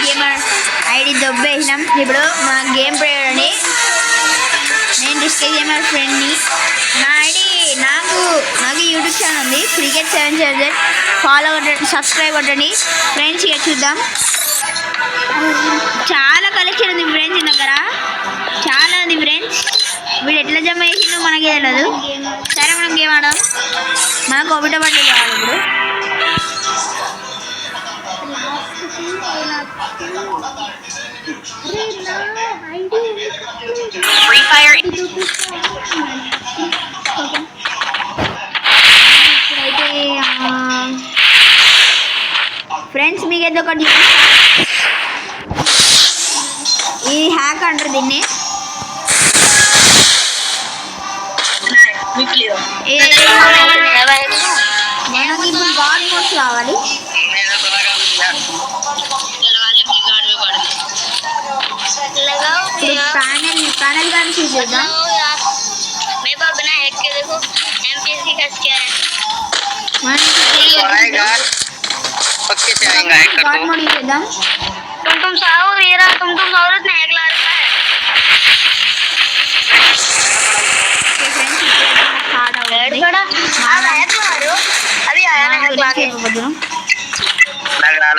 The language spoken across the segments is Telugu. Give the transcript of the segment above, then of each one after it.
Gamer ID దొబ్బేసినాం. ఇప్పుడు మా గేమ్ ప్లేయర్ అని నేను డిస్కస్ గేమర్ ఫ్రెండ్ని. నా ఐడి నాకు యూట్యూబ్ ఛానల్ ఉంది క్రికెట్ 7 ఫాలో కొట్టండి, సబ్స్క్రైబ్ కొట్టండి ఫ్రెండ్స్. ఇక చూద్దాం. చాలా కలెక్షన్ ఉంది ఫ్రెండ్స్ దగ్గర, చాలా ఉంది ఫ్రెండ్స్. వీడు ఎట్లా జమ చేసిందో మనకే తెలియదు. సరే మనం గేమ్ ఆడదాం. మనకు ఒకటో బట్టి కావాలి ఇప్పుడు. ఫ్రెండ్స్ మీకు ఏదో ఒకటి ఇది హ్యాక్ అంటారు దీన్ని. మనకి ఇప్పుడు గాడ్ మోడ్స్ కావాలి. पैनल का भी चीजेगा मैं बाप बना हैक के देखो एमपीएस की कस क्या है आएगा पक्के से आएगा हैक कर दो मोड़ी देदा तुम साओ मेरा तुम औरत ने हैक ला रखा है के फ्रेंड्स हार्ड आउट बड़ा हां हैक मारो अभी आया ना हैक लाके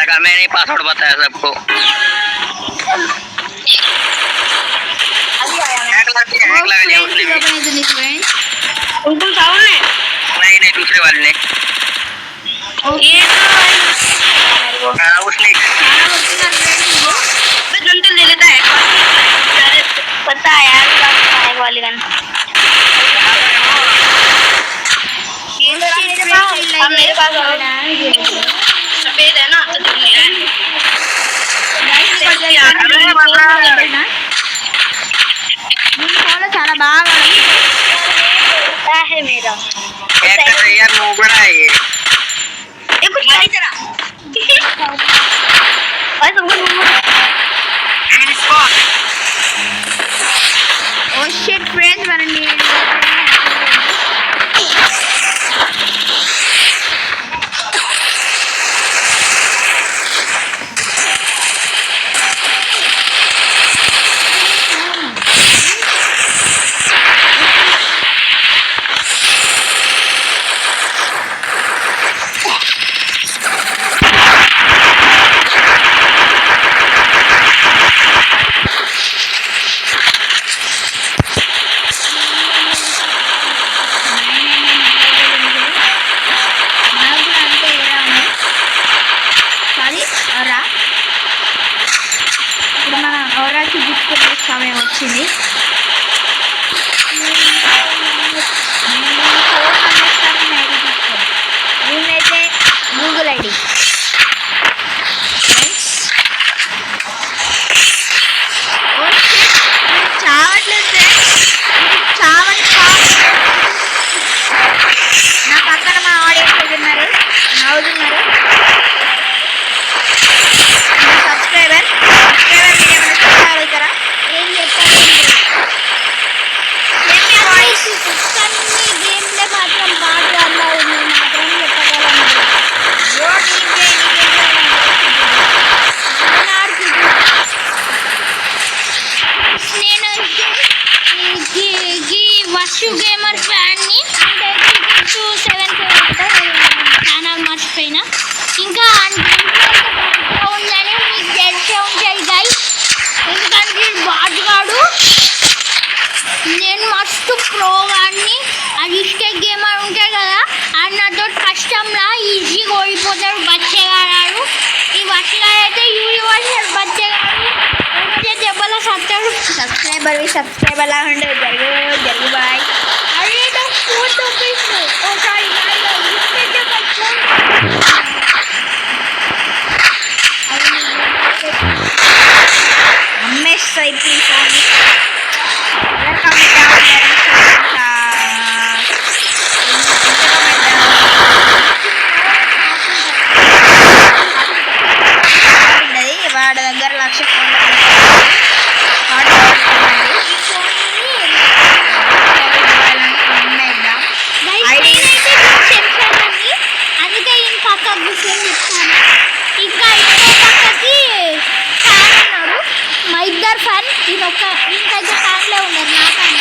लगा मैंने पासवर्ड बताया सबको तुम साउंड ने नहीं दूसरे वाले ने ये तो उसने गन तो ले लेता है पता है यार वाली गन मेरे पास सफेद है ना तो मेरा చాలా బాగా है मेरा यार नोबड़ा है ये कुछ नहीं तेरा और तुमको ओ शिट फ्रेंड्स मैंने సమయం వచ్చింది. నేనైతే గూగుల్ ఐడి చావట్లేదు నా పక్కన మా ఆడియన్స్ ఉన్నారు నవ్వుతున్నారు. సబ్స్క్రైబర్ అడుగుతారా ఏం చెప్తాను గేమ్ ప్లే మాత్రం బాగా అలా ఉంది మాత్రం చెప్పగలను. నేను వర్షు గేమర్ ఫ్యాన్ని అంటే 7 ఛానల్ మర్చిపోయినా ఇంకా ఉందని మీకు తెలిసే ఉంటాయి గైస్. ఎందుకంటే బాటుగాడు నేను మస్తు ప్రోగాన్ని అది స్టేక్ గేమర్ ఉంటాయి కదా అది నాతో కష్టంలా ఈజీగా ఓడిపోతాడు బచ్చేగాడు. ఈ బచ్చేగాడు అయితే యూనివర్సల్ బచ్చేగాడు దెబ్బలా సత్తాడు. సబ్స్క్రైబర్ లా ఉండదు జరుగు బాయ్. అరే ఫోన్ చూపిస్తు ఒకసారి అమ్మేస్ అయిపోయింది. వాడి దగ్గర 1,00,000 వీనికైతే ఫ్యాన్లే ఉన్నారు నా ఫ్యాన్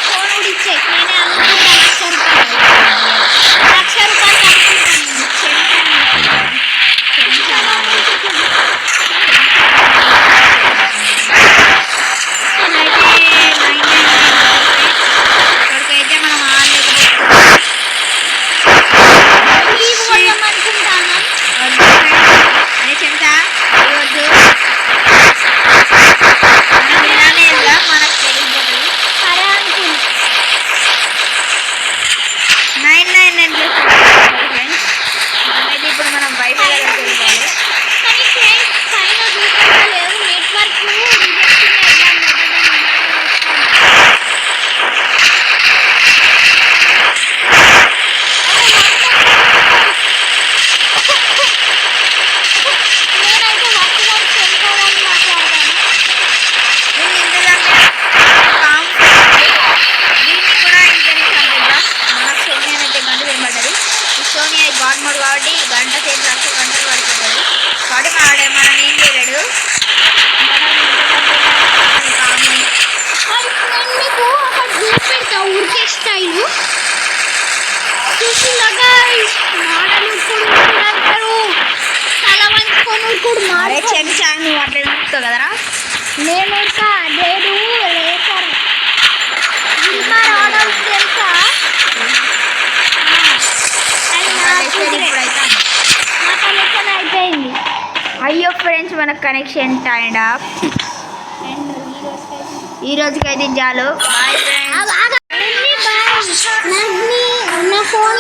ఫోన్ కూడా ఇచ్చే నేనే అనుకుంటా లక్ష రూపాయలు ఇప్పటికైతే మనం అనుకుంటాను అదే చెంత ఇవ్వద్దు మనం ఇలానే వెళ్దాం మనకు తెలియదు సరే అనుకుంటా 999 ఫ్రెండ్స్ అయితే ఇప్పుడు మనం వైఫై దగ్గరికి వెళ్ళాలి కానీ ఫ్రెండ్స్ పైన చూసుకోలేదు నెట్వర్క్ కాబట్టి గంట సేపు లక్ష గంటలు పడుతుంది కాబట్టి మనం ఏం చేయలేడు మీకు అక్కడ చూపెడతా ఊరికే స్టైలు చూసిందాకా మాటలు అంటారు చాలా మంది కొనుక్కుడు మాడే చెంచా నువ్వు అట్లా చూస్తావు కదరా నేను లేసారు తెలుసా అయిపోయింది అయ్యో ఫ్రెండ్స్ మన కనెక్షన్ టైండ్ అప్ ఈ రోజుకి అయితే చాలు బాయ్ ఫ్రెండ్స్ నా ఫోన్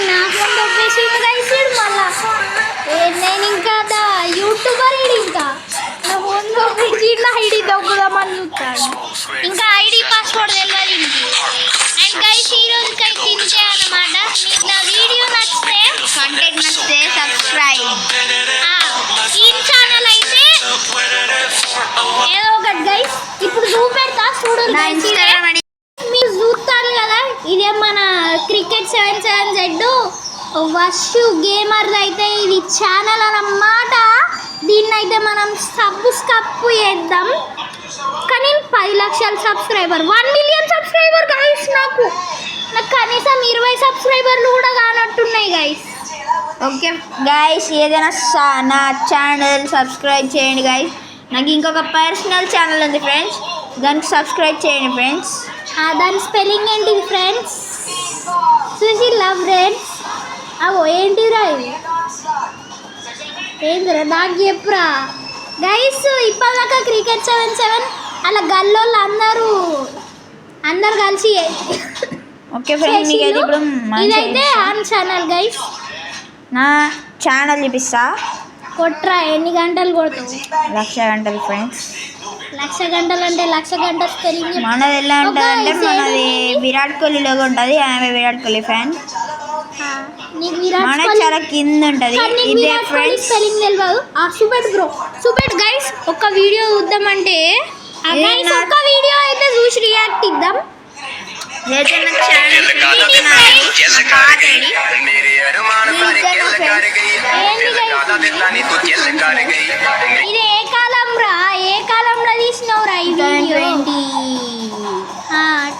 నా ఫోన్ దొబ్బేసి మళ్ళా నేను ఇంకా యూట్యూబర్ ఇంకా నా ఫోన్ దొబ్బేసి నా ఐడి దొబ్బుదామని చూస్తాను ఇంకా ఐడి పాస్వర్డ్ తెలియదు ఇంటికి అండ్ గైస్ ఈ రోజుకి అయితే ఇంతే అన్నమాట మీకు నా వీడియో నచ్చితే కంటెంట్ నచ్చితే సబ్స్క్రైబ్ ఈ ఛానల్ అయితే ఏదో ఒకటి గైస్ ఇప్పుడు చూపెడతా చూడండి మీరు చూస్తారు కదా ఇదే మన క్రికెట్ 77Z వర్షు గేమర్ అయితే ఇది ఛానల్ అన్నమాట దీన్ని అయితే మనం సబ్స్క్రైబ్ చేద్దాం కానీ 10 లక్షల సబ్స్క్రైబర్ 1 మిలియన్ సబ్స్క్రైబర్ గైస్ నాకు కనీసం 20 సబ్స్క్రైబర్లు కూడా కానట్టున్నాయి గైస్ ఓకే గైస్ ఏదైనా నా ఛానల్ సబ్స్క్రైబ్ చేయండి గైస్ నాకు ఇంకొక పర్సనల్ ఛానల్ ఉంది ఫ్రెండ్స్ దానికి సబ్స్క్రైబ్ చేయండి ఫ్రెండ్స్ దాని స్పెల్లింగ్ ఏంటిది ఫ్రెండ్స్ సుశీల ఫ్రెండ్స్ అవో ఏంటిరా ఇది ఏంటిరా నాకు చెప్పురా గైస్ ఇప్పటిదాకా క్రికెట్ 77 అలా గల్లోళ్ళు అందరు కలిసి ఓకే ఫ్రెండ్స్ మీకైతే ఇప్పుడు ఇదైతే ఆన్ ఛానల్ గైస్ నా ఛానల్ చూపిస్తా కొట్రా ఎన్ని గంటలు కొడతావు 1,00,000 గంటలు ఫ్రెండ్స్ 1,00,000 గంటలు అంటే 1,00,000 గంటలు స్పెల్లింగ్ మనది ఎలా ఉంటుందంటే మనది విరాట్ కోహ్లీ లోగో ఉంటుంది ఆమె విరాట్ కోహ్లీ ఫ్యాన్ మన చాలా కింద ఉంటుంది ఇదే ఫ్రెండ్స్ స్పెల్లింగ్ తెలియదు సూపర్ బ్రో సూపర్ గైస్ ఒక వీడియో చూద్దామంటే ఒక వీడియో అయితే చూసి రియాక్ట్ ఇద్దాం ఇది ఏ కాలం రా ఏ కాలంలో తీసినవురా ఈ వీడియో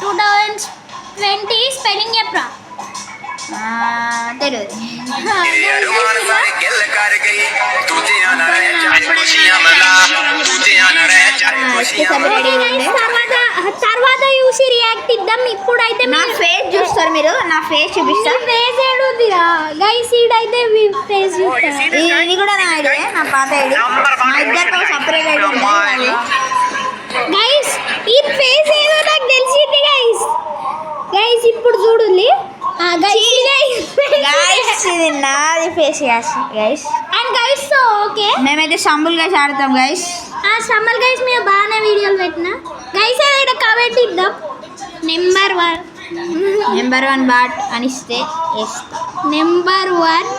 2020 స్పెల్లింగ్ చెప్పరా తెలియదు తర్వాత చూసి రియాక్ట్ ఇద్దాం ఇప్పుడైతే నా ఫేస్ చూస్తారు మీరు నా ఫేస్ చూపిస్తా ఫేస్ ఏడుందిరా గైస్ ఈడైతే ఫేస్ చూస్తారు ఇది కూడా నా ఐడి నా పాత ఐడి మా ఇద్దరితో సపరేట్ ఐడి ఉంటుంది గైస్ ఈ ఫేస్ ఏదో నాకు తెలిసింది గైస్ గైస్ ఇప్పుడు చూడండి ఇది నాది face guys and guys so okay మేమైతే సంబుల్ గైస్ ఆడతాం గైస్ సంబల్ గైస్ మేము బాగానే వీడియోలు పెట్టినా గైస్ ఏదైనా కమెంట్ ఇద్దాం నెంబర్ 1 బాట్ అనిస్తే నెంబర్ 1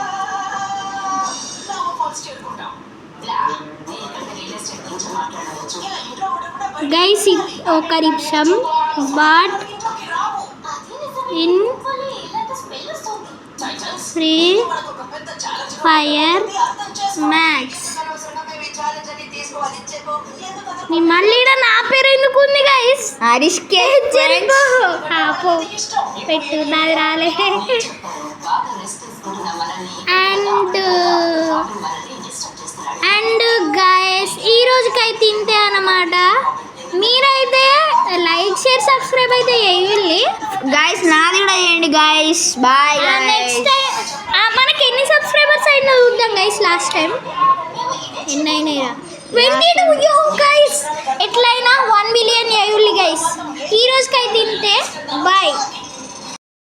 గైస్ ఒక నిమిషం bot in Free Fire Max. మళ్ళీ ఈడ నా పేరు ఎందుకు ఉంది గైస్? హరీష్కే పెట్టు నాది రాలే. అండ్ గైస్ ఈ రోజుకైతే ఇంతే అన్నమాట. మీరైతే లైక్ షేర్ సబ్స్క్రైబ్ అయితే చేయండి గైస్, నాది కూడా చేయండి గైస్. బాయ్. నెక్స్ట్ టైం మనకి ఎన్ని సబ్స్క్రైబర్స్ అయినా చూద్దాం గైస్. లాస్ట్ టైం ఎన్ని అయినాయిరా? 22. గైస్ ఎట్లయినా 1 మిలియన్ చేయండి గైస్. ఈ రోజుకైతే ఇంతే. బాయ్.